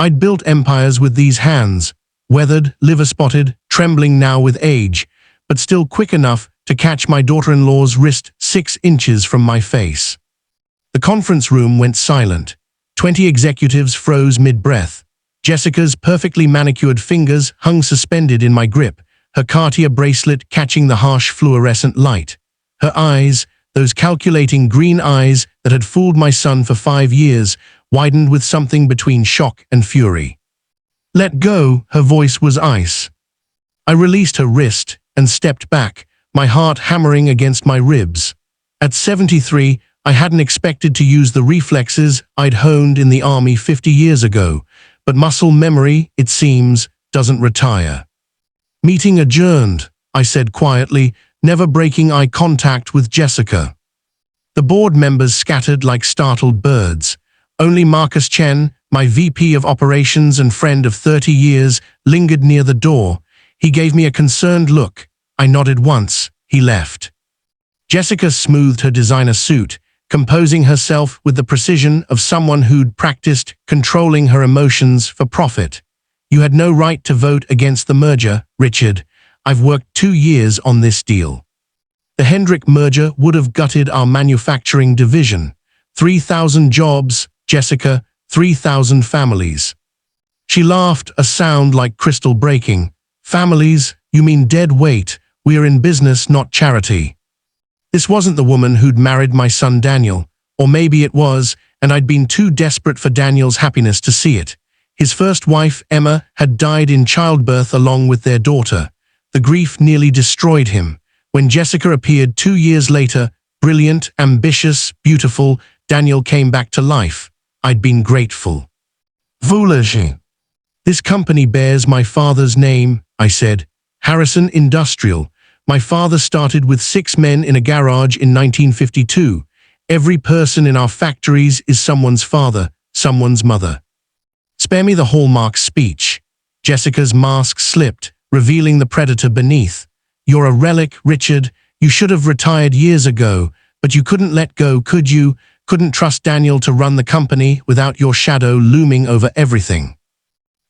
I'd built empires with these hands, weathered, liver-spotted, trembling now with age, but still quick enough to catch my daughter-in-law's wrist 6 inches from my face. The conference room went silent. 20 executives froze mid-breath. Jessica's perfectly manicured fingers hung suspended in my grip, her Cartier bracelet catching the harsh fluorescent light. Her eyes, those calculating green eyes that had fooled my son for 5 years, widened with something between shock and fury. "Let go," her voice was ice. I released her wrist and stepped back, my heart hammering against my ribs. At 73, I hadn't expected to use the reflexes I'd honed in the army 50 years ago, but muscle memory, it seems, doesn't retire. "Meeting adjourned," I said quietly, never breaking eye contact with Jessica. The board members scattered like startled birds. Only Marcus Chen, my VP of operations and friend of 30 years, lingered near the door. He gave me a concerned look. I nodded once. He left. Jessica smoothed her designer suit, composing herself with the precision of someone who'd practiced controlling her emotions for profit. "You had no right to vote against the merger, Richard. I've worked 2 years on this deal. The Hendrick merger would have gutted our manufacturing division. 3,000 jobs, Jessica, 3,000 families." She laughed, a sound like crystal breaking. "Families? You mean dead weight? We're in business, not charity." This wasn't the woman who'd married my son Daniel, or maybe it was, and I'd been too desperate for Daniel's happiness to see it. His first wife, Emma, had died in childbirth along with their daughter. The grief nearly destroyed him. When Jessica appeared 2 years later, brilliant, ambitious, beautiful, Daniel came back to life. I'd been grateful. "Foolish. This company bears my father's name," I said. "Harrison Industrial. My father started with 6 men in a garage in 1952. Every person in our factories is someone's father, someone's mother." "Spare me the hallmark speech." Jessica's mask slipped, revealing the predator beneath. "You're a relic, Richard. You should have retired years ago, but you couldn't let go, could you? Couldn't trust Daniel to run the company without your shadow looming over everything."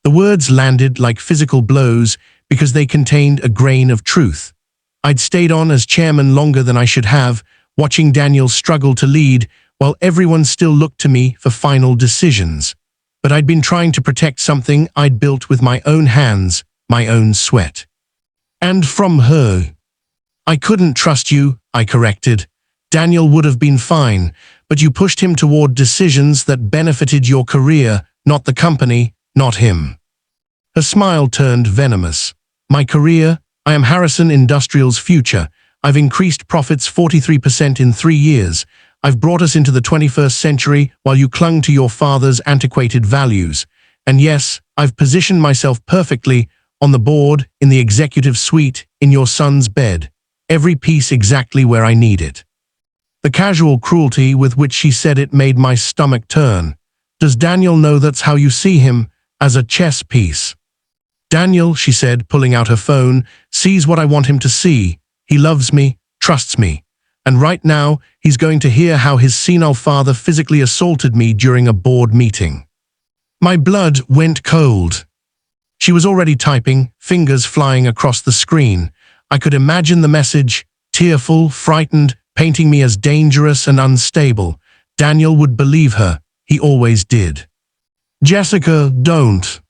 The words landed like physical blows because they contained a grain of truth. I'd stayed on as chairman longer than I should have, watching Daniel struggle to lead while everyone still looked to me for final decisions. But I'd been trying to protect something I'd built with my own hands, my own sweat. "And from her." "I couldn't trust you," I corrected. "Daniel would have been fine, but you pushed him toward decisions that benefited your career, not the company, not him." Her smile turned venomous. "My career? I am Harrison Industrial's future. I've increased profits 43% in 3 years. I've brought us into the 21st century while you clung to your father's antiquated values. And yes, I've positioned myself perfectly, on the board, in the executive suite, in your son's bed. Every piece exactly where I need it." The casual cruelty with which she said it made my stomach turn. "Does Daniel know that's how you see him? As a chess piece?" "Daniel," she said, pulling out her phone, "sees what I want him to see. He loves me, trusts me. And right now, he's going to hear how his senile father physically assaulted me during a board meeting." My blood went cold. She was already typing, fingers flying across the screen. I could imagine the message, tearful, frightened, painting me as dangerous and unstable. Daniel would believe her. He always did. "Jessica, don't."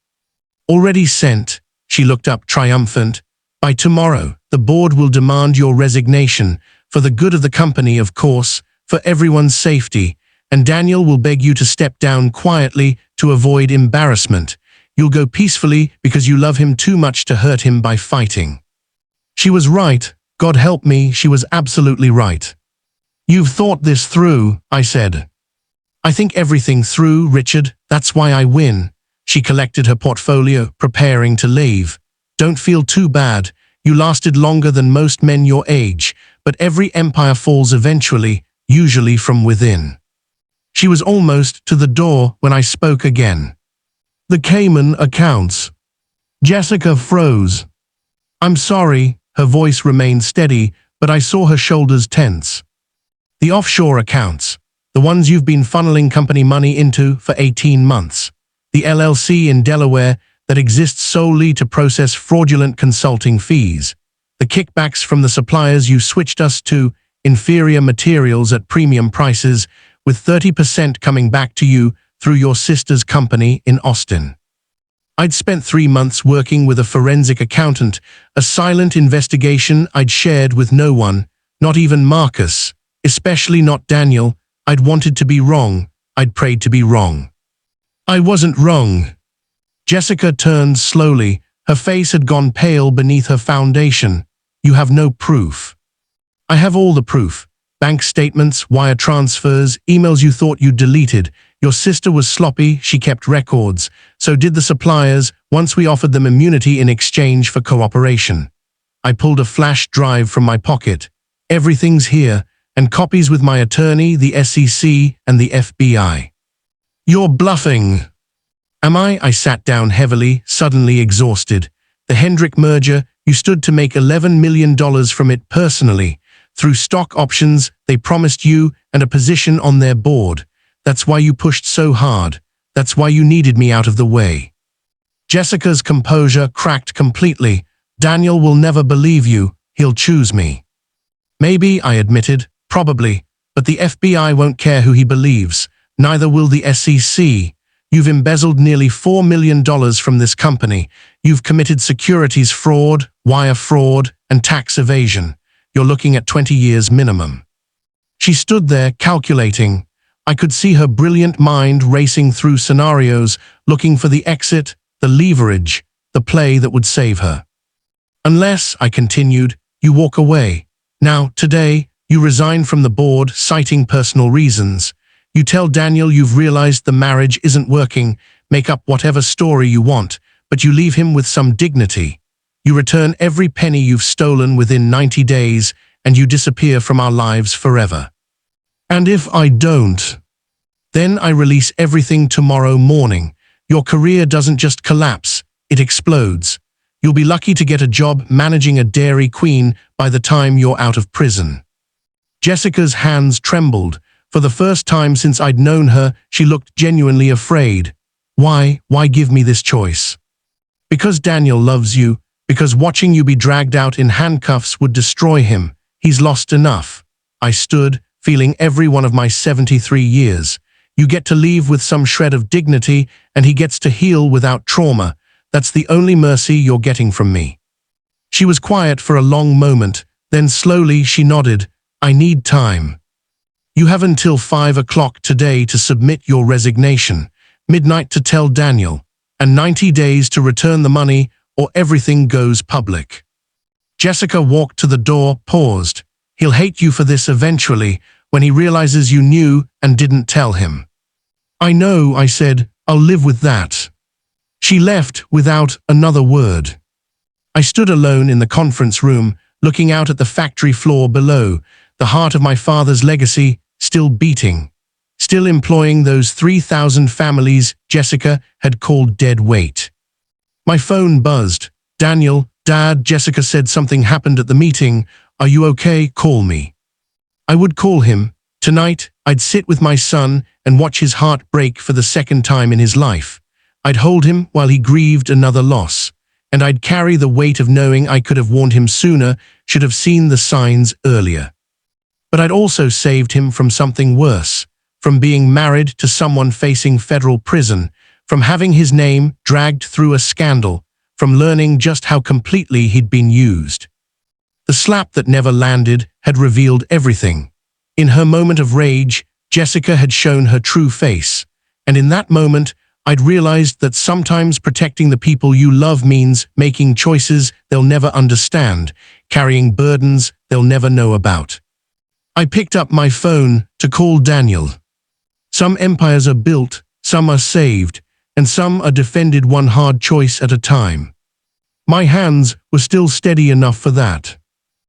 "Already sent." She looked up triumphant. "By tomorrow, the board will demand your resignation, for the good of the company, of course, for everyone's safety, and Daniel will beg you to step down quietly to avoid embarrassment. You'll go peacefully because you love him too much to hurt him by fighting." She was right. God help me, she was absolutely right. "You've thought this through," I said. "I think everything through, Richard. That's why I win." She collected her portfolio, preparing to leave. "Don't feel too bad. You lasted longer than most men your age, but every empire falls eventually, usually from within." She was almost to the door when I spoke again. "The Cayman accounts." Jessica froze. "I'm sorry." Her voice remained steady, but I saw her shoulders tense. "The offshore accounts. The ones you've been funneling company money into for 18 months. the LLC in Delaware that exists solely to process fraudulent consulting fees. The kickbacks from the suppliers you switched us to, inferior materials at premium prices, with 30% coming back to you through your sister's company in Austin. I'd spent 3 months working with a forensic accountant, a silent investigation I'd shared with no one, not even Marcus, especially not Daniel. I'd wanted to be wrong. I'd prayed to be wrong. I wasn't wrong. Jessica turned slowly. Her face had gone pale beneath her foundation. You have no proof. I have all the proof. Bank statements, wire transfers, emails you thought you deleted. Your sister was sloppy, she kept records. So did the suppliers, once we offered them immunity in exchange for cooperation. I pulled a flash drive from my pocket. Everything's here, and copies with my attorney, the SEC, and the FBI. You're bluffing. Am I? I sat down heavily, suddenly exhausted. The Hendrick merger, you stood to make $11 million from it personally. Through stock options, they promised you and a position on their board. That's why you pushed so hard. That's why you needed me out of the way. Jessica's composure cracked completely. Daniel will never believe you. He'll choose me. Maybe, I admitted, probably, but the FBI won't care who he believes. Neither will the SEC. You've embezzled nearly $4 million from this company. You've committed securities fraud, wire fraud, and tax evasion. You're looking at 20 years minimum. She stood there, calculating. I could see her brilliant mind racing through scenarios, looking for the exit, the leverage, the play that would save her. Unless, I continued, you walk away. Now, today, you resign from the board, citing personal reasons. You tell Daniel you've realized the marriage isn't working, make up whatever story you want, but you leave him with some dignity. You return every penny you've stolen within 90 days, and you disappear from our lives forever. And if I don't, then I release everything tomorrow morning. Your career doesn't just collapse, it explodes. You'll be lucky to get a job managing a Dairy Queen by the time you're out of prison. Jessica's hands trembled. For the first time since I'd known her, she looked genuinely afraid. Why give me this choice? Because Daniel loves you. Because watching you be dragged out in handcuffs would destroy him. He's lost enough. I stood, feeling every one of my 73 years. You get to leave with some shred of dignity, and he gets to heal without trauma. That's the only mercy you're getting from me. She was quiet for a long moment, then slowly she nodded. I need time. You have until 5 o'clock today to submit your resignation, midnight to tell Daniel, and 90 days to return the money or everything goes public. Jessica walked to the door, paused. He'll hate you for this eventually, when he realizes you knew and didn't tell him. I know, I said, I'll live with that. She left without another word. I stood alone in the conference room, looking out at the factory floor below, the heart of my father's legacy still beating, still employing those 3,000 families Jessica had called dead weight. My phone buzzed. Daniel, Dad, Jessica said something happened at the meeting. Are you okay? Call me. I would call him. Tonight, I'd sit with my son and watch his heart break for the second time in his life. I'd hold him while he grieved another loss, and I'd carry the weight of knowing I could have warned him sooner, should have seen the signs earlier. But I'd also saved him from something worse, from being married to someone facing federal prison, from having his name dragged through a scandal, from learning just how completely he'd been used. The slap that never landed had revealed everything. In her moment of rage, Jessica had shown her true face, and in that moment, I'd realized that sometimes protecting the people you love means making choices they'll never understand, carrying burdens they'll never know about. I picked up my phone to call Daniel. Some empires are built, some are saved, and some are defended one hard choice at a time. My hands were still steady enough for that.